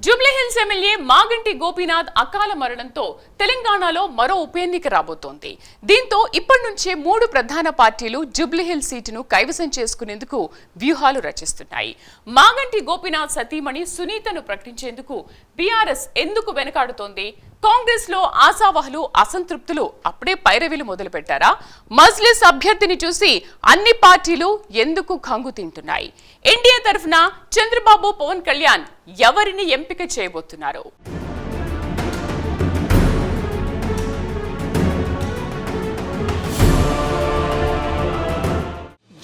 Jubilee Hills MLA Maganti Gopinath అకాల మరణంతో తెలంగాణలో మరో ఉప ఎన్నిక రాబోతోంది. దీంతో ఇప్పటి నుంచే 3 ప్రధాన పార్టీలు జూబ్లీహిల్స్ సీటును కైవసం చేసుకునేందుకు వ్యూహాలు రచిస్తున్నాయి. మాగంటి గోపీనాథ్ సతీమణి సునీతను ప్రకటించేందుకు బీఆర్ఎస్ ఎందుకు వెనకాడుతోంది? కాంగ్రెస్ లో ఆశావహులు, అసంతృప్తులు అప్పుడే పైరవీలు మొదలుపెట్టారా? మజ్లిస్ అభ్యర్థిని చూసి అన్ని పార్టీలు ఎందుకు కంగు తింటున్నాయి? ఎన్డీఏ తరఫున చంద్రబాబు, పవన్ కళ్యాణ్ ఎవరిని ఎంపిక చేయబోతున్నారు?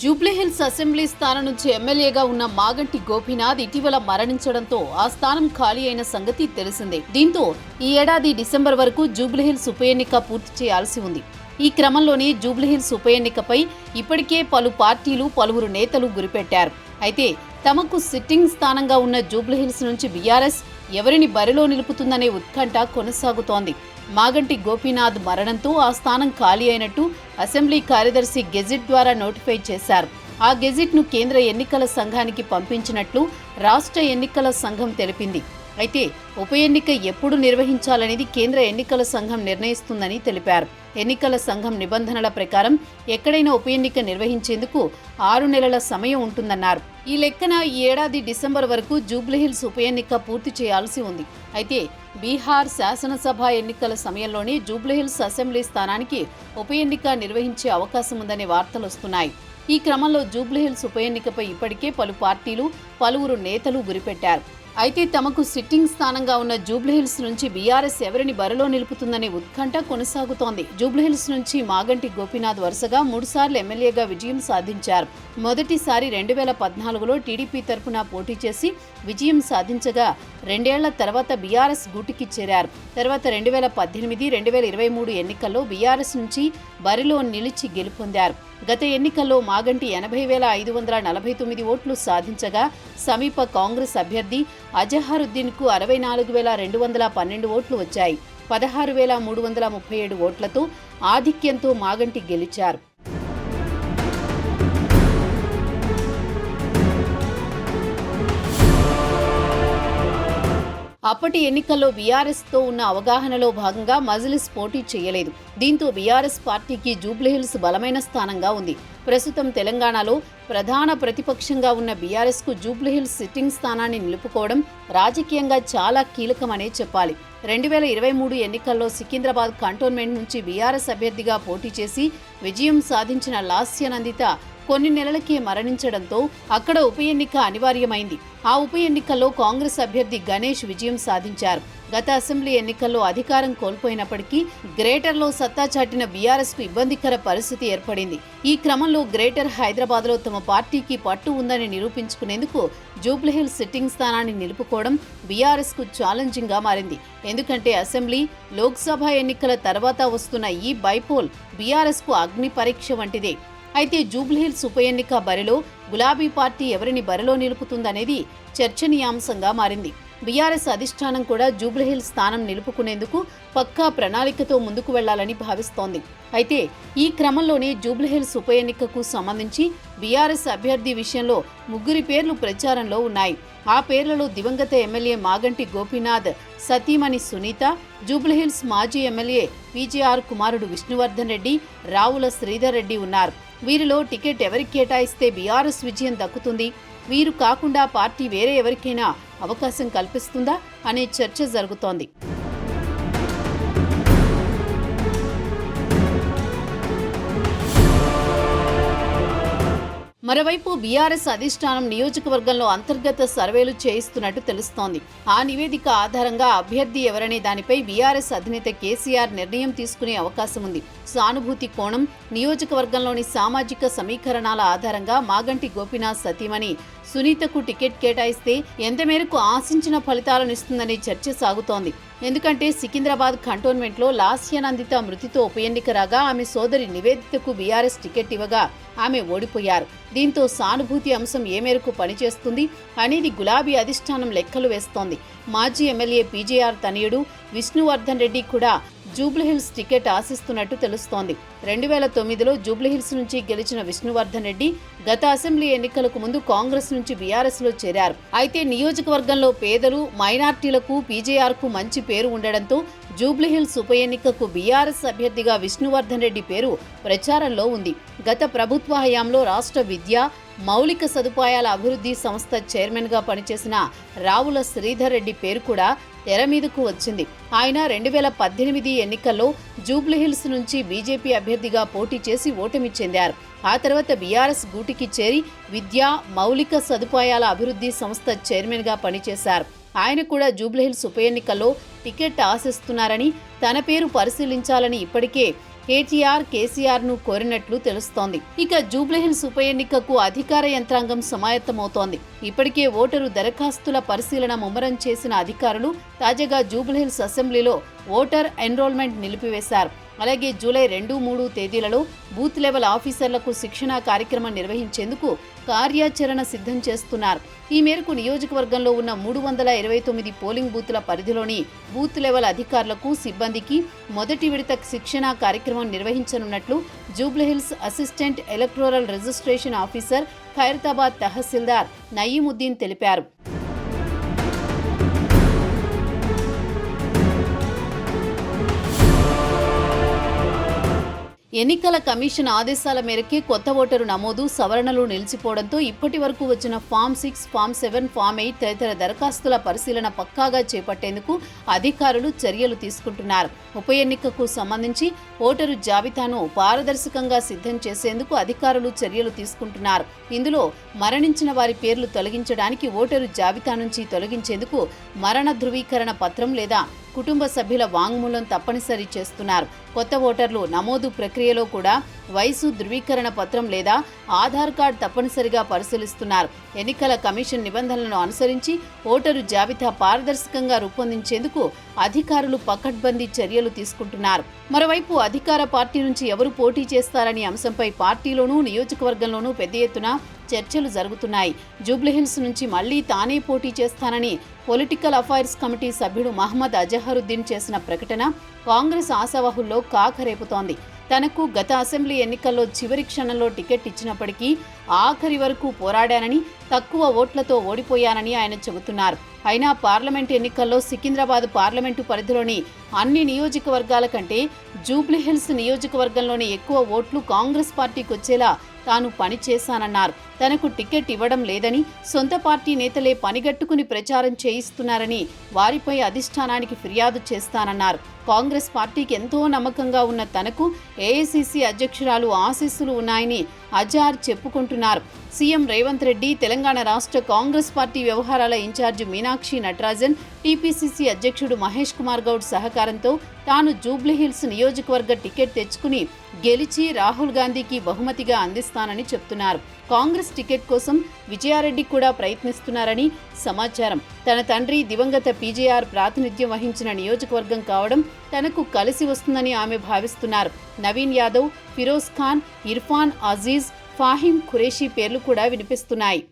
జూబ్లీహిల్స్ అసెంబ్లీ స్థానం నుంచి ఎమ్మెల్యేగా ఉన్న మాగంటి గోపీనాథ్ ఇటీవల మరణించడంతో ఆ స్థానం ఖాళీ అయిన సంగతి తెలిసిందే. దీంతో ఈ ఏడాది డిసెంబర్ వరకు జూబ్లీహిల్స్ ఉప ఎన్నిక పూర్తి చేయాల్సి ఉంది. ఈ క్రమంలోనే జూబ్లీహిల్స్ ఉప ఎన్నికపై ఇప్పటికే పలు పార్టీలు, పలువురు నేతలు గురిపెట్టారు. అయితే తమకు సిట్టింగ్ స్థానంగా ఉన్న జూబ్లీహిల్స్ నుంచి బీఆర్ఎస్ ఎవరిని బరిలో నిలుపుతుందనే ఉత్కంఠ కొనసాగుతోంది. మాగంటి గోపీనాథ్ మరణంతో ఆ స్థానం ఖాళీ అయినట్టు అసెంబ్లీ కార్యదర్శి గెజిట్ ద్వారా నోటిఫై చేశారు. ఆ గెజిట్ను కేంద్ర ఎన్నికల సంఘానికి పంపించినట్లు రాష్ట్ర ఎన్నికల సంఘం తెలిపింది. అయితే ఉప ఎన్నిక ఎప్పుడు నిర్వహించాలనేది కేంద్ర ఎన్నికల సంఘం నిర్ణయిస్తుందని తెలిపారు. ఎన్నికల సంఘం నిబంధనల ప్రకారం ఎక్కడైనా ఉప ఎన్నిక నిర్వహించేందుకు 6 నెలల సమయం ఉంటుందన్నారు. ఈ లెక్కన ఈ ఏడాది డిసెంబర్ వరకు జూబ్లీహిల్స్ ఉప ఎన్నిక పూర్తి చేయాల్సి ఉంది. అయితే బీహార్ శాసనసభ ఎన్నికల సమయంలోనే జూబ్లీహిల్స్ అసెంబ్లీ స్థానానికి ఉప ఎన్నిక నిర్వహించే అవకాశం ఉందనే వార్తలు వస్తున్నాయి. ఈ క్రమంలో జూబ్లీహిల్స్ ఉప ఎన్నికపై ఇప్పటికే పలు పార్టీలు, పలువురు నేతలు గురిపెట్టారు. అయితే తమకు సిట్టింగ్ స్థానంగా ఉన్న జూబ్లీహిల్స్ నుంచి బీఆర్ఎస్ ఎవరిని బరిలో నిలుపుతుందనే ఉత్కంఠ కొనసాగుతోంది. జూబ్లీహిల్స్ నుంచి మాగంటి గోపీనాథ్ వరుసగా 3 సార్లు ఎమ్మెల్యేగా విజయం సాధించారు. మొదటిసారి 2014లో టీడీపీ తరఫున పోటీ చేసి విజయం సాధించగా 2 ఏళ్ల తర్వాత బీఆర్ఎస్ గూటికి చేరారు. తర్వాత 2018, 2023 ఎన్నికల్లో బీఆర్ఎస్ నుంచి బరిలో నిలిచి గెలుపొందారు. గత ఎన్నికల్లో మాగంటి 80,549 ఓట్లు సాధించగా సమీప కాంగ్రెస్ అభ్యర్థి అజహరుద్దీన్కు 64,212 ఓట్లు వచ్చాయి. 16,337 ఓట్లతో ఆధిక్యంతో మాగంటి గెలిచారు. అప్పటి ఎన్నికల్లో బీఆర్ఎస్తో ఉన్న అవగాహనలో భాగంగా మజ్లిస్ పోటీ చేయలేదు. దీంతో బీఆర్ఎస్ పార్టీకి జూబ్లీహిల్స్ బలమైన స్థానంగా ఉంది. ప్రస్తుతం తెలంగాణలో ప్రధాన ప్రతిపక్షంగా ఉన్న బీఆర్ఎస్కు జూబ్లీహిల్స్ సిట్టింగ్ స్థానాన్ని నిలుపుకోవడం రాజకీయంగా చాలా కీలకమనే చెప్పాలి. 2023 ఎన్నికల్లో సికింద్రాబాద్ కంటోన్మెంట్ నుంచి బీఆర్ఎస్ అభ్యర్థిగా పోటీ చేసి విజయం సాధించిన లాస్యనందిత కొన్ని నెలలకే మరణించడంతో అక్కడ ఉప ఎన్నిక అనివార్యమైంది. ఆ ఉప ఎన్నికల్లో కాంగ్రెస్ అభ్యర్థి గణేష్ విజయం సాధించారు. గత అసెంబ్లీ ఎన్నికల్లో అధికారం కోల్పోయినప్పటికీ గ్రేటర్లో సత్తా చాటిన బీఆర్ఎస్కు ఇబ్బందికర పరిస్థితి ఏర్పడింది. ఈ క్రమంలో గ్రేటర్ హైదరాబాద్లో తమ పార్టీకి పట్టు ఉందని నిరూపించుకునేందుకు జూబ్లీహిల్స్ సిట్టింగ్ స్థానాన్ని నిలుపుకోవడం బీఆర్ఎస్కు ఛాలెంజింగ్గా మారింది. ఎందుకంటే అసెంబ్లీ, లోక్సభ ఎన్నికల తర్వాత వస్తున్న ఈ బైపోల్ బీఆర్ఎస్కు అగ్ని పరీక్ష వంటిదే. అయితే జూబ్లీహిల్స్ ఉప ఎన్నిక బరిలో గులాబీ పార్టీ ఎవరిని బరిలో నిలుపుతుందనేది చర్చనీయాంశంగా మారింది. బీఆర్ఎస్ అధిష్టానం కూడా జూబ్లీహిల్స్ స్థానం నిలుపుకునేందుకు పక్కా ప్రణాళికతో ముందుకు వెళ్లాలని భావిస్తోంది. అయితే ఈ క్రమంలోనే జూబ్లీహిల్స్ ఉప ఎన్నికకు సంబంధించి బీఆర్ఎస్ అభ్యర్థి విషయంలో 3 పేర్లు ప్రచారంలో ఉన్నాయి. ఆ పేర్లలో దివంగత ఎమ్మెల్యే మాగంటి గోపీనాథ్ సతీమణి సునీత, జూబ్లీహిల్స్ మాజీ ఎమ్మెల్యే పీజేఆర్ కుమారుడు విష్ణువర్ధన్ రెడ్డి, రావుల శ్రీధర్ రెడ్డి ఉన్నారు. వీరిలో టికెట్ ఎవరికి కేటాయిస్తే బీఆర్ఎస్ విజయం దక్కుతుంది, వీరు కాకుండా పార్టీ వేరే ఎవరికైనా అవకాశం కల్పిస్తుందా అనే చర్చ జరుగుతోంది. మరోవైపు బీఆర్ఎస్ అధిష్టానం నియోజకవర్గంలో అంతర్గత సర్వేలు చేయిస్తున్నట్టు తెలుస్తోంది. ఆ నివేదిక ఆధారంగా అభ్యర్థి ఎవరనే దానిపై బీఆర్ఎస్ అధినేత కేసీఆర్ నిర్ణయం తీసుకునే అవకాశం ఉంది. సానుభూతి కోణం, నియోజకవర్గంలోని సామాజిక సమీకరణాల ఆధారంగా మాగంటి గోపీనాథ్ సతీమణి సునీతకు టికెట్ కేటాయిస్తే ఎంత మేరకు ఆశించిన ఫలితాలను ఇస్తుందనే చర్చ సాగుతోంది. ఎందుకంటే సికింద్రాబాద్ కంటోన్మెంట్లో లాస్యనందిత మృతితో ఉప ఎన్నిక రాగా ఆమె సోదరి నివేదితకు బీఆర్ఎస్ టికెట్ ఇవ్వగా ఆమె ఓడిపోయారు. దీంతో సానుభూతి అంశం ఏ మేరకు పనిచేస్తుంది అనేది గులాబీ అధిష్టానం లెక్కలు వేస్తోంది. మాజీ ఎమ్మెల్యే పీజేఆర్ తనయుడు విష్ణువర్ధన్ రెడ్డి కూడా జూబ్లీహిల్స్ టికెట్ ఆశిస్తున్నట్టు తెలుస్తోంది. 2009లో జూబ్లీహిల్స్ నుంచి గెలిచిన విష్ణువర్ధన్ రెడ్డి గత అసెంబ్లీ ఎన్నికలకు ముందు కాంగ్రెస్ నుంచి బీఆర్ఎస్లో చేరారు. అయితే నియోజకవర్గంలో పేదలు, మైనార్టీలకు, పీజేఆర్కు మంచి పేరు ఉండడంతో జూబ్లీహిల్స్ ఉప ఎన్నికకు బీఆర్ఎస్ అభ్యర్థిగా విష్ణువర్ధన్ రెడ్డి పేరు ప్రచారంలో ఉంది. గత ప్రభుత్వ హయాంలో రాష్ట్ర విద్య, మౌలిక సదుపాయాల అభివృద్ధి సంస్థ చైర్మన్గా పనిచేసిన రావుల శ్రీధర్ రెడ్డి పేరు కూడా తెర మీదకు వచ్చింది. ఆయన 2018 ఎన్నికల్లో జూబ్లీహిల్స్ నుంచి బీజేపీ అభ్యర్థిగా పోటీ చేసి ఓటమి చెందారు. ఆ తర్వాత బీఆర్ఎస్ గూటికి చేరి విద్యా, మౌలిక సదుపాయాల అభివృద్ధి సంస్థ చైర్మన్గా పనిచేశారు. ఆయన కూడా జూబ్లీహిల్స్ ఉప ఎన్నికల్లో టికెట్ ఆశిస్తున్నారని, తన పేరు పరిశీలించాలని ఇప్పటికే కేసీఆర్ను కోరినట్లు తెలుస్తోంది. ఇక జూబ్లీహిల్స్ ఉప ఎన్నికకు అధికార యంత్రాంగం సమాయత్తమవుతోంది. ఇప్పటికే ఓటరు దరఖాస్తుల పరిశీలన ముమ్మరం చేసిన అధికారులు తాజాగా జూబ్లీహిల్స్ అసెంబ్లీలో ఓటర్ ఎన్రోల్మెంట్ నిలిపివేశారు. అలాగే జూలై 2, 3 తేదీలలో బూత్ లెవెల్ ఆఫీసర్లకు శిక్షణా కార్యక్రమం నిర్వహించేందుకు కార్యాచరణ సిద్ధం చేస్తున్నారు. ఈ మేరకు నియోజకవర్గంలో ఉన్న 329 పోలింగ్ బూత్ల పరిధిలోని బూత్ లెవెల్ అధికారులకు, సిబ్బందికి మొదటి విడత శిక్షణా కార్యక్రమం నిర్వహించనున్నట్లు Jubilee Hills assistant electoral registration officer, Khairatabad తహసీల్దార్ నయీముద్దీన్ తెలిపారు. ఎన్నికల కమిషన్ ఆదేశాల మేరకే కొత్త ఓటరు నమోదు, సవరణలు నిలిచిపోవడంతో ఇప్పటి వరకు వచ్చిన ఫామ్ 6, ఫామ్ 7, ఫామ్ 8 తదితర దరఖాస్తుల పరిశీలన పక్కాగా చేపట్టేందుకు అధికారులు చర్యలు తీసుకుంటున్నారు. ఉప ఎన్నికకు సంబంధించి ఓటరు జాబితాను పారదర్శకంగా సిద్ధం చేసేందుకు అధికారులు చర్యలు తీసుకుంటున్నారు. ఇందులో మరణించిన వారి పేర్లు తొలగించడానికి ఓటరు జాబితా నుంచి తొలగించేందుకు మరణ ధృవీకరణ పత్రం లేదా కుటుంబ సభ్యుల వాంగ్మూలం తప్పనిసరి చేస్తున్నారు. కొత్త ఓటర్లు నమోదు ప్రక్రియలో కూడా వయసు ధృవీకరణ పత్రం లేదా ఆధార్ కార్డు తప్పనిసరిగా పరిశీలిస్తున్నారు. ఎన్నికల కమిషన్ నిబంధనలను అనుసరించి ఓటరు జాబితా పారదర్శకంగా రూపొందించేందుకు అధికారులు పకడ్బందీ చర్యలు తీసుకుంటున్నారు. మరోవైపు అధికార పార్టీ నుంచి ఎవరు పోటీ చేస్తారనే అంశంపై పార్టీలోనూ, నియోజకవర్గంలోనూ పెద్ద ఎత్తున చర్చలు జరుగుతున్నాయి. జూబ్లీహిల్స్ నుంచి మళ్లీ తానే పోటీ చేస్తానని పొలిటికల్ అఫైర్స్ కమిటీ సభ్యుడు మహమ్మద్ అజహరుద్దీన్ చేసిన ప్రకటన కాంగ్రెస్ ఆశావహుల్లో కాకరేపుతోంది. తనకు గత అసెంబ్లీ ఎన్నికల్లో చివరి క్షణంలో టికెట్ ఇచ్చినప్పటికీ ఆఖరి వరకు పోరాడానని, తక్కువ ఓట్లతో ఓడిపోయానని ఆయన చెబుతున్నారు. అయినా పార్లమెంటు ఎన్నికల్లో సికింద్రాబాద్ పార్లమెంటు పరిధిలోని అన్ని నియోజకవర్గాల కంటే జూబ్లీహిల్స్ నియోజకవర్గంలోని ఎక్కువ ఓట్లు కాంగ్రెస్ పార్టీకి వచ్చేలా తాను పనిచేశానన్నారు. తనకు టికెట్ ఇవ్వడం లేదని, సొంత పార్టీ నేతలే పనిగట్టుకుని ప్రచారం చేయిస్తున్నారని వారిపై అధిష్టానానికి ఫిర్యాదు చేస్తానన్నారు. కాంగ్రెస్ పార్టీకి ఎంతో నమ్మకంగా ఉన్న తనకు ఏఐసీసీ అధ్యక్షురాలు ఆశీస్సులు ఉన్నాయని అజార్ చెప్పుకుంటున్నారు. సీఎం రేవంత్ రెడ్డి, తెలంగాణ రాష్ట్ర కాంగ్రెస్ పార్టీ వ్యవహారాల ఇన్ఛార్జి మీనాక్షి నటరాజన్, టీపీసీసీ అధ్యక్షుడు మహేష్ కుమార్ గౌడ్ సహకారంతో తాను జూబ్లీహిల్స్ నియోజకవర్గ టికెట్ తెచ్చుకుని గెలిచి రాహుల్ గాంధీకి బహుమతిగా అందిస్తానని చెప్తున్నారు. కాంగ్రెస్ టికెట్ కోసం విజయారెడ్డి కూడా ప్రయత్నిస్తున్నారని సమాచారం. తన తండ్రి దివంగత పీజేఆర్ ప్రాతినిధ్యం వహించిన నియోజకవర్గం కావడం తనకు కలిసి వస్తుందని ఆమె భావిస్తున్నారు. నవీన్ యాదవ్, ఫిరోజ్ ఖాన్, ఇర్ఫాన్ అజీజ్, ఫాహిం ఖురేషీ పేర్లు కూడా వినిపిస్తున్నాయి.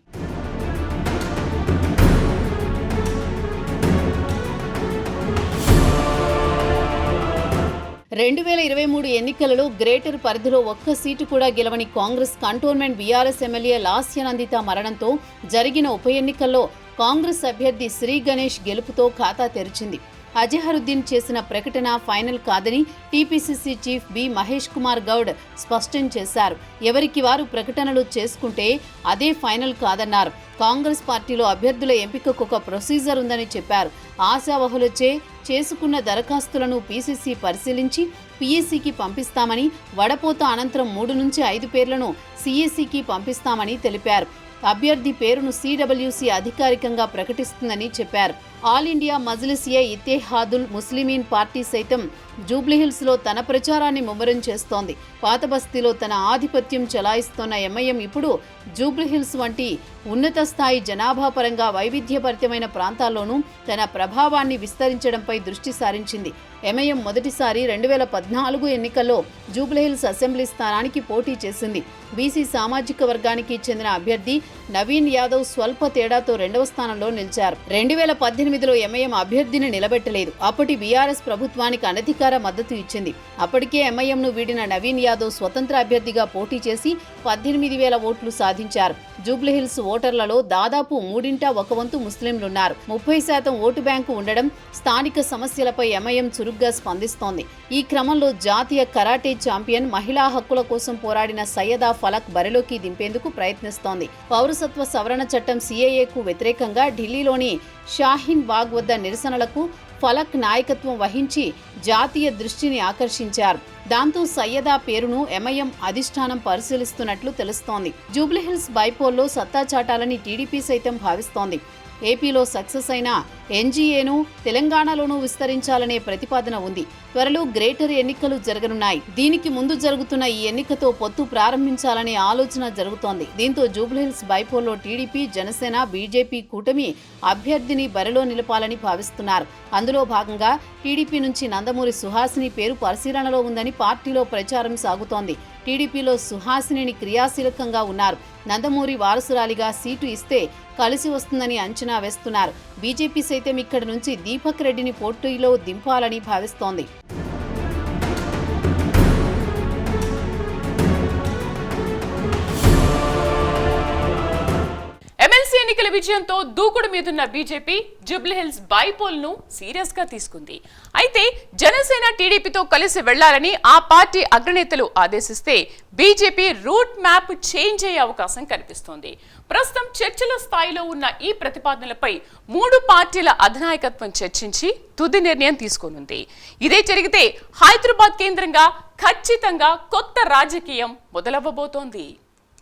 2023 ఎన్నికలలో గ్రేటర్ పరిధిలో ఒక్క సీటు కూడా గెలవని Congress cantonment BRS MLA Lasya Nanditha మరణంతో జరిగిన ఉప ఎన్నికల్లో కాంగ్రెస్ అభ్యర్థి శ్రీ గణేష్ గెలుపుతో ఖాతా తెరిచింది. అజహరుద్దీన్ చేసిన ప్రకటన ఫైనల్ కాదని TPCC chief B Mahesh Kumar Goud స్పష్టం చేశారు. ఎవరికి వారు ప్రకటనలు చేసుకుంటే అదే ఫైనల్ కాదన్నారు. కాంగ్రెస్ పార్టీలో అభ్యర్థుల ఎంపికకు ఒక ప్రొసీజర్ ఉందని చెప్పారు. ఆశావహులచే చేసుకున్న దరఖాస్తులను పీసీసీ పరిశీలించి పీఏసీకి పంపిస్తామని, వడపోత అనంతరం 3 నుంచి 5 పేర్లను సీఏసీకి పంపిస్తామని తెలిపారు. అభ్యర్థి పేరును సిడబ్ల్యూసీ అధికారికంగా ప్రకటిస్తుందని చెప్పారు. ఆల్ ఇండియా మజ్లిస్ ఏ ఇత్తెహాదుల్ ముస్లిమీన్ పార్టీ సైతం జూబ్లీహిల్స్లో తన ప్రచారాన్ని ముమ్మరం చేస్తోంది. పాత బస్తీలో తన ఆధిపత్యం చెలాయిస్తోన్న ఎంఐఎం ఇప్పుడు జూబ్లీహిల్స్ వంటి ఉన్నత స్థాయి జనాభా పరంగా వైవిధ్యభరితమైన ప్రాంతాల్లోనూ తన ప్రభావాన్ని విస్తరించడంపై దృష్టి సారించింది. ఎంఐఎం మొదటిసారి 2014 ఎన్నికల్లో జూబ్లీహిల్స్ అసెంబ్లీ స్థానానికి పోటీ చేసింది. బీసీ సామాజిక వర్గానికి చెందిన అభ్యర్థి నవీన్ యాదవ్ స్వల్ప తేడాతో 2వ స్థానంలో నిలిచారు. 2018 2018లో ఎంఐఎం అభ్యర్థిని నిలబెట్టలేదు. అప్పటి బీఆర్ఎస్ ప్రభుత్వానికి అనధికార మద్దతు ఇచ్చింది. అప్పటికే ఎంఐఎంను వీడిన నవీన్ యాదవ్ స్వతంత్ర అభ్యర్థిగా పోటీ చేసి 18,000 ఓట్లు సాధించారు. జూబ్లీహిల్స్ ఓటర్లలో దాదాపు 1/3 ముస్లింలున్నారు. 30% ఓటు బ్యాంకు ఉండడం, స్థానిక సమస్యలపై ఎంఐఎం చురుగ్గా స్పందిస్తోంది. ఈ క్రమంలో జాతీయ కరాటే ఛాంపియన్, మహిళా హక్కుల కోసం పోరాడిన సయ్యదా ఫలక్ బరిలోకి దింపేందుకు ప్రయత్నిస్తోంది. పౌరసత్వ సవరణ చట్టం CAAకు వ్యతిరేకంగా ఢిల్లీలోని షాహీన్ బాగ్ వద్ద నిరసనలకు ఫలక్ నాయకత్వం వహించి జాతీయ దృష్టిని ఆకర్షించారు. దాంతో సయ్యదా పేరును ఎంఐఎం అధిష్టానం పరిశీలిస్తున్నట్లు తెలుస్తోంది. జూబ్లీహిల్స్ బైపోల్లో సత్తా చాటాలని టీడీపీ సైతం భావిస్తోంది. ఏపీలో సక్సెస్ అయిన ఎన్జీఏను తెలంగాణలోనూ విస్తరించాలనే ప్రతిపాదన ఉంది. త్వరలో గ్రేటర్ ఎన్నికలు జరగనున్నాయి. దీనికి ముందు జరుగుతున్న ఈ ఎన్నికతో పొత్తు ప్రారంభించాలనే ఆలోచన జరుగుతోంది. దీంతో జూబ్లీహిల్స్ బైపోల్లో టీడీపీ, జనసేన, బీజేపీ కూటమి అభ్యర్థిని బరిలో నిలపాలని భావిస్తున్నారు. అందులో భాగంగా టీడీపీ నుంచి నందమూరి సుహాసిని పేరు పరిశీలనలో ఉందని పార్టీలో ప్రచారం సాగుతోంది. టీడీపీలో సుహాసిని క్రియాశీలకంగా ఉన్నారు. నందమూరి వారసురాలిగా సీటు ఇస్తే కలిసి వస్తుందని అంచనా వేస్తున్నారు. బీజేపీ సైతం ఇక్కడి నుంచి దీపక్ రెడ్డిని పోటీలో దింపాలని భావిస్తోంది. ఎమ్మెల్సీ ఎన్నికల విజయంతో దూకుడు మీదున్న బీజేపీ జూబ్లీహిల్స్ బైపోల్ ను సీరియస్ గా తీసుకుంది. అయితే జనసేన టీడీపీతో కలిసి వెళ్లాలని ఆ పార్టీ అగ్రనేతలు ఆదేశిస్తే బీజేపీ రూట్ మ్యాప్ చేంజ్ అయ్యే అవకాశం కనిపిస్తోంది. ప్రస్తుతం చర్చల స్థాయిలో ఉన్న ఈ ప్రతిపాదనలపై 3 పార్టీల అధినాయకత్వం చర్చించి తుది నిర్ణయం తీసుకోనుంది. ఇదే జరిగితే హైదరాబాద్ కేంద్రంగా ఖచ్చితంగా కొత్త రాజకీయం మొదలవ్వబోతోంది.